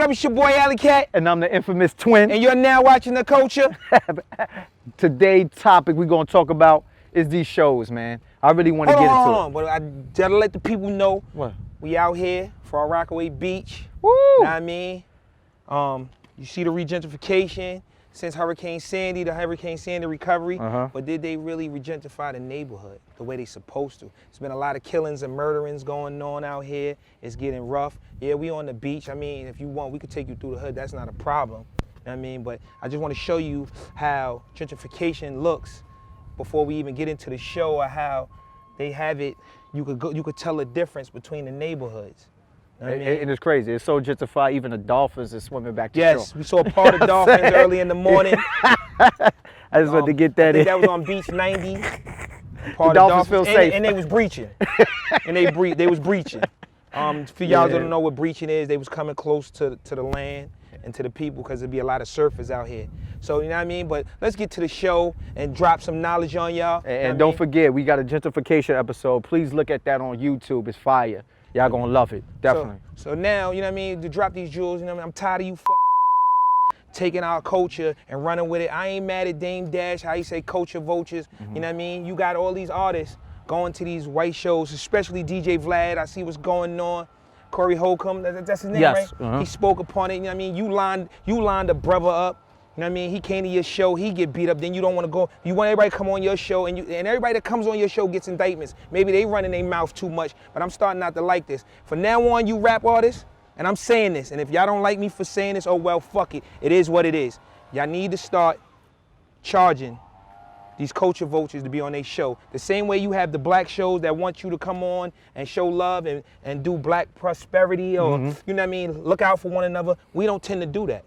up? It's your boy Alley Cat. And I'm the infamous twin. And you're now watching the Kultcha. Today's topic we're going to talk about is these shows, man. I really want to get into it. But I gotta let the people know what? We out here for our Rockaway Beach. Woo! Know what I mean? You see the regentrification since Hurricane Sandy, the Hurricane Sandy recovery. But did they really regentrify the neighborhood the way they supposed to? There's been a lot of killings and murderings going on out here. It's getting rough. Yeah, we on the beach. I mean, if you want, we could take you through the hood. That's not a problem. You know what I mean? But I just want to show you how gentrification looks before we even get into the show, or how they have it. You could tell the difference between the neighborhoods. You know what I mean? And it's crazy. It's so gentrified, even the dolphins are swimming back to shore. Yes, we saw a part of dolphins early in the morning. I just wanted to get that in. That was on Beach 90. Part the dolphins feel safe. And they was breaching. They was breaching. For y'all don't know what breaching is, they was coming close to the land and to the people, because there'd be a lot of surfers out here. So, you know what I mean? But let's get to the show and drop some knowledge on y'all. And don't forget, we got a gentrification episode. Please look at that on YouTube. It's fire. Y'all gonna love it, definitely. So now, you know what I mean, to drop these jewels, you know what I mean? I'm tired of you taking our culture and running with it. I ain't mad at Dame Dash, how you say culture vultures, you know what I mean? You got all these artists going to these white shows, especially DJ Vlad. I see what's going on. Corey Holcomb, that's his name, yes. Right? He spoke upon it, you know what I mean? You lined a brother up. You know what I mean? He came to your show, he get beat up, then you don't want to go. You want everybody to come on your show, and everybody that comes on your show gets indictments. Maybe they running their mouth too much, but I'm starting not to like this. From now on, you rap artists, and I'm saying this, and if y'all don't like me for saying this, oh well, fuck it. It is what it is. Y'all need to start charging these culture vultures to be on their show. The same way you have the black shows that want you to come on and show love and do black prosperity, or, you know what I mean, look out for one another. We don't tend to do that.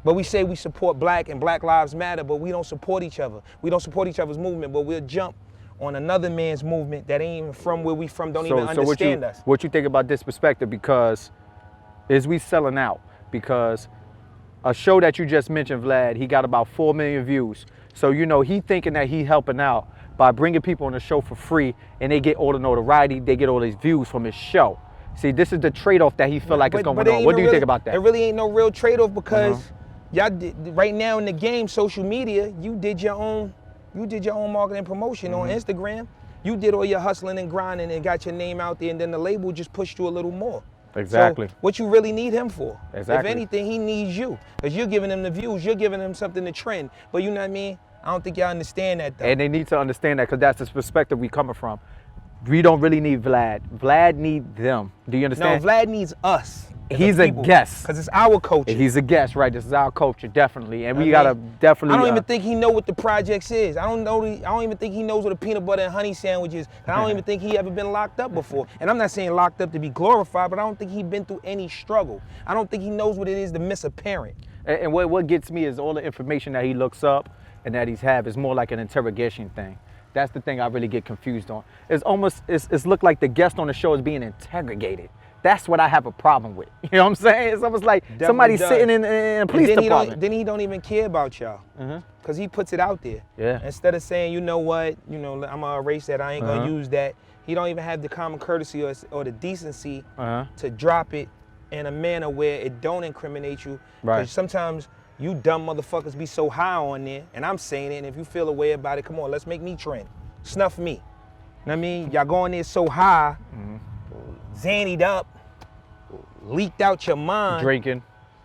But we say we support black and Black Lives Matter, but we don't support each other. We don't support each other's movement, but we'll jump on another man's movement that ain't even from where we from, don't even understand us. What you think about this perspective? Because is we selling out? Because a show that you just mentioned, Vlad, he got about 4 million views. So, you know, he thinking that he helping out by bringing people on the show for free, and they get all the notoriety, they get all these views from his show. See, this is the trade-off that he feel like is going on. What do you think about that? It really ain't no real trade-off, because y'all right now in the game, social media, you did your own marketing promotion on Instagram. You did all your hustling and grinding and got your name out there, and then the label just pushed you a little more. Exactly. So what you really need him for? Exactly. If anything, he needs you, because you're giving him the views, you're giving him something to trend. But you know what I mean? I don't think y'all understand that though. And they need to understand that, because that's the perspective we coming from. We don't really need Vlad. Vlad need them. Do you understand? No, Vlad needs us. He's a guest. Because it's our culture. He's a guest, right? This is our culture, definitely. And we gotta definitely. I don't even think he know what the projects is. I don't even think he knows what a peanut butter and honey sandwich is. I don't even think he ever been locked up before. And I'm not saying locked up to be glorified, but I don't think he been through any struggle. I don't think he knows what it is to miss a parent. And what gets me is all the information that he looks up and that he's have is more like an interrogation thing. That's the thing I really get confused on. It's looked like the guest on the show is being interrogated. That's what I have a problem with. You know what I'm saying? It's almost like somebody sitting in a police department. Then he don't even care about y'all. Because he puts it out there. Yeah. Instead of saying, you know what, I'm going to erase that, I ain't going to use that. He don't even have the common courtesy or the decency to drop it in a manner where it don't incriminate you. Right. Because sometimes you dumb motherfuckers be so high on there, and I'm saying it, and if you feel a way about it, come on, let's make me trend. Snuff me. You know what I mean? Y'all going there so high, zannied up, leaked out your mind, drinking,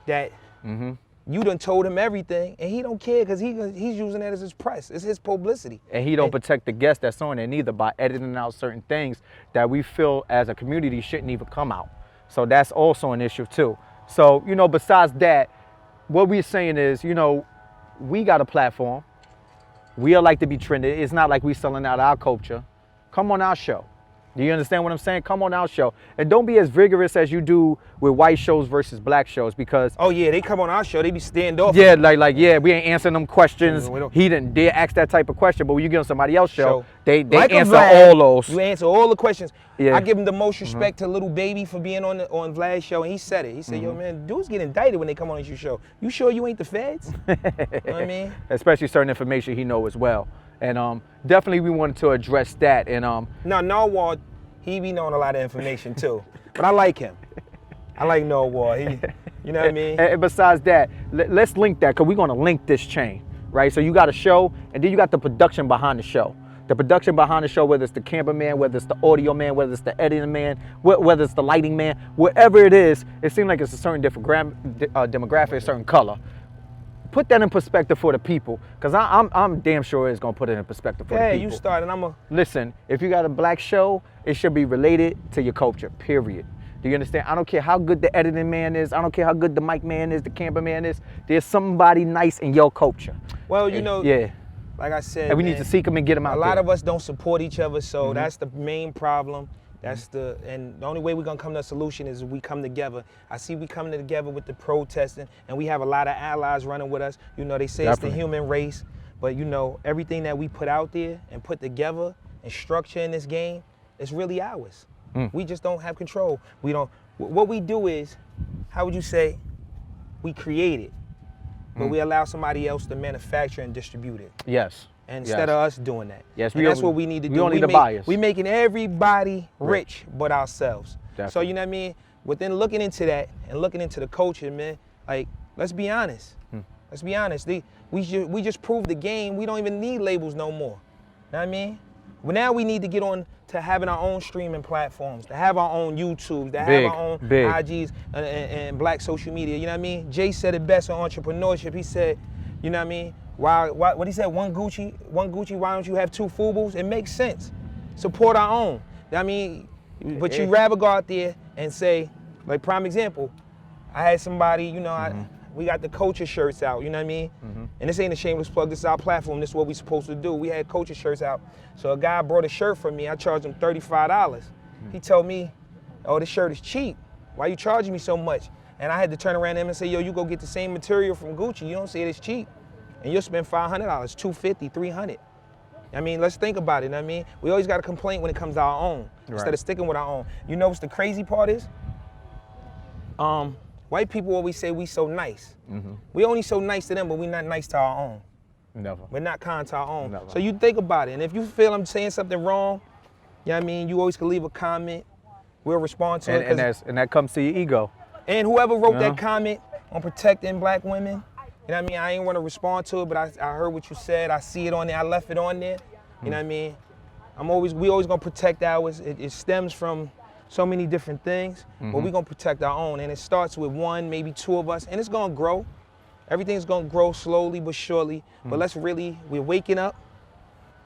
that you done told him everything, and he don't care, because he's using that as his press. It's his publicity. And he don't protect the guest that's on there neither, by editing out certain things that we feel as a community shouldn't even come out. So that's also an issue too. So, you know, besides that, what we're saying is, you know, we got a platform. We like to be trended. It's not like we selling out our culture. Come on our show. Do you understand what I'm saying? Come on our show. And don't be as vigorous as you do with white shows versus black shows, because... Oh, yeah, they come on our show, they be standoff. Yeah, yeah, we ain't answering them questions. He didn't dare ask that type of question, but when you get on somebody else's show, they answer all those. You answer all the questions. Yeah. I give him the most respect to Little Baby for being on Vlad's show, and he said it. He said, yo, man, dudes get indicted when they come on your show. You sure you ain't the feds? You know what I mean? Especially certain information he know as well. And definitely we wanted to address that. And Narwhal, he be knowing a lot of information too, but I like him. I like No War. You know what I mean? And besides that, let's link that, because we're going to link this chain, right? So you got a show, and then you got the production behind the show. The production behind the show, whether it's the cameraman, whether it's the audio man, whether it's the editing man, whether it's the lighting man, whatever it is, it seems like it's a certain different demographic, a certain color. Put that in perspective for the people, because I'm damn sure it's going to put it in perspective for the people. Yeah, you started. Listen, if you got a black show, it should be related to your culture, period. Do you understand? I don't care how good the editing man is. I don't care how good the mic man is, the cameraman is. There's somebody nice in your culture. Well, you know, yeah. Like I said, and we need to seek them and get them out there. A lot of us don't support each other, so that's the main problem. That's and the only way we're gonna come to a solution is we come together. I see we coming together with the protesting, and we have a lot of allies running with us. You know, they say It's the human race, but you know, everything that we put out there and put together and structure in this game, it's really ours. We just don't have control. We don't. What we do is, how would you say, we create it, but we allow somebody else to manufacture and distribute it. Yes. Instead of us doing that. Yes, and that's what we need to do. We don't need the bias. We making everybody rich but ourselves. Definitely. So you know what I mean? Within looking into that and looking into the culture, man, like, let's be honest. Let's be honest. We just proved the game. We don't even need labels no more. Know what I mean? But now we need to get on to having our own streaming platforms, to have our own YouTubes, to have our own IGs and black social media. You know what I mean? Jay said it best on entrepreneurship. He said, you know what I mean? Why, what he said, one Gucci, why don't you have two FUBUs? It makes sense. Support our own. I mean, but you rather go out there and say, like prime example, I had somebody, you know, we got the Kultcha shirts out, you know what I mean? And this ain't a shameless plug, this is our platform, this is what we supposed to do. We had Kultcha shirts out. So a guy brought a shirt for me, I charged him $35. He told me, oh, this shirt is cheap. Why you charging me so much? And I had to turn around to him and say, yo, you go get the same material from Gucci, you don't say it's cheap. And you'll spend $500, $250, $300. I mean, let's think about it, you know what I mean? We always got a complaint when it comes to our own, instead of sticking with our own. You know what's the crazy part is? White people always say we so nice. We only so nice to them, but we not nice to our own. Never. We're not kind to our own. Never. So you think about it, and if you feel I'm saying something wrong, you know what I mean, you always can leave a comment. We'll respond to it. And that comes to your ego. And whoever wrote that comment on protecting black women, you know what I mean? I ain't want to respond to it, but I heard what you said. I see it on there. I left it on there. You know what I mean? We always gonna protect ours. It stems from so many different things, but we gonna protect our own. And it starts with one, maybe two of us, and it's gonna grow. Everything's gonna grow slowly but surely. But we're waking up,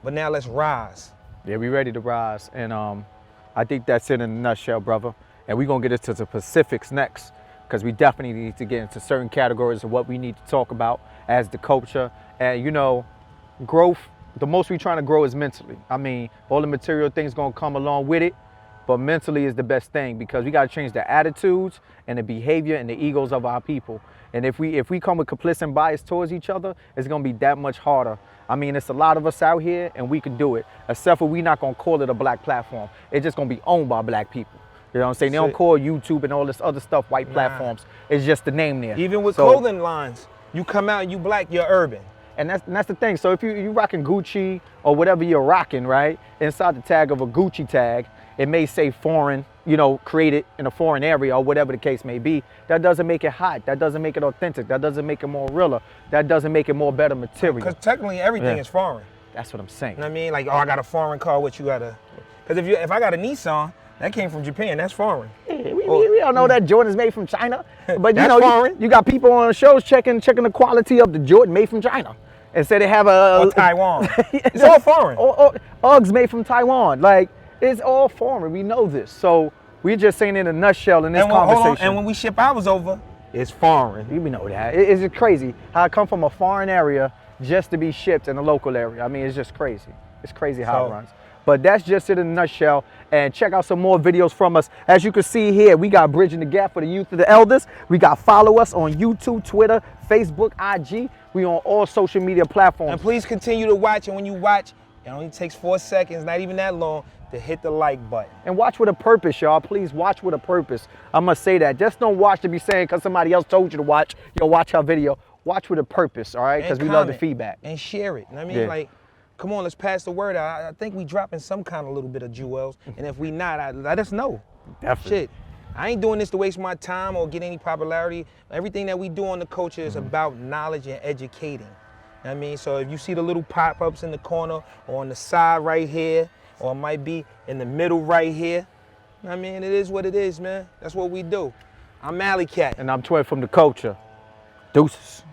but now let's rise. Yeah, we ready to rise. And I think that's it in a nutshell, brother. And we're gonna get into the specifics next, because we definitely need to get into certain categories of what we need to talk about as the culture. And you know, growth, the most we're trying to grow is mentally. I mean, all the material things gonna come along with it, but mentally is the best thing, because we gotta change the attitudes and the behavior and the egos of our people. And if we come with complicit and bias towards each other, it's gonna be that much harder. I mean, it's a lot of us out here and we can do it, except for we not gonna call it a black platform. It's just gonna be owned by black people. You know what I'm saying? They don't call YouTube and all this other stuff white platforms. It's just the name there. Even with clothing lines, you come out and you black, you're urban. And that's the thing. So if you rocking Gucci or whatever you're rocking, right? Inside the tag of a Gucci tag, it may say foreign, you know, created in a foreign area or whatever the case may be. That doesn't make it hot. That doesn't make it authentic. That doesn't make it more realer. That doesn't make it more better material. Because technically everything is foreign. That's what I'm saying. You know what I mean? Like, oh, I got a foreign car, what you got to... Because if I got a Nissan, that came from Japan, that's foreign. Yeah, we all know that Jordan's made from China. But you that's know, foreign. You got people on shows checking the quality of the Jordan made from China. And say they have or Taiwan. It's all foreign. Or Uggs made from Taiwan. Like, it's all foreign. We know this. So we're just saying in a nutshell in this conversation. And when we ship ours over, it's foreign. We know that. It's crazy how it come from a foreign area just to be shipped in a local area. I mean, it's just crazy. It's crazy how it runs. But that's just it in a nutshell. And check out some more videos from us. As you can see here, we got Bridging the Gap for the Youth of the Elders. We got follow us on YouTube, Twitter, Facebook, IG. We on all social media platforms. And please continue to watch. And when you watch, it only takes 4 seconds, not even that long, to hit the like button. And watch with a purpose, y'all. Please watch with a purpose. I must say that. Just don't watch to be saying because somebody else told you to watch. Yo, watch our video. Watch with a purpose, all right? Because we love the feedback. And share it. You know what I mean? Like, come on, let's pass the word out. I think we dropping some kind of little bit of jewels. And if we not, let us know. Definitely. Shit. I ain't doing this to waste my time or get any popularity. Everything that we do on the Kultcha is about knowledge and educating. You know what I mean? So if you see the little pop-ups in the corner or on the side right here, or it might be in the middle right here, you know what I mean? It is what it is, man. That's what we do. I'm Alley Cat. And I'm Twin from the Kultcha. Deuces.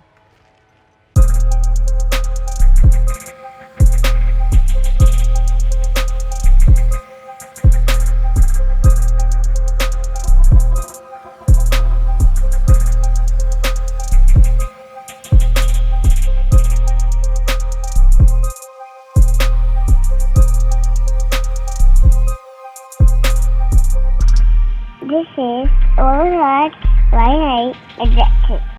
This is All Right, Right, Right,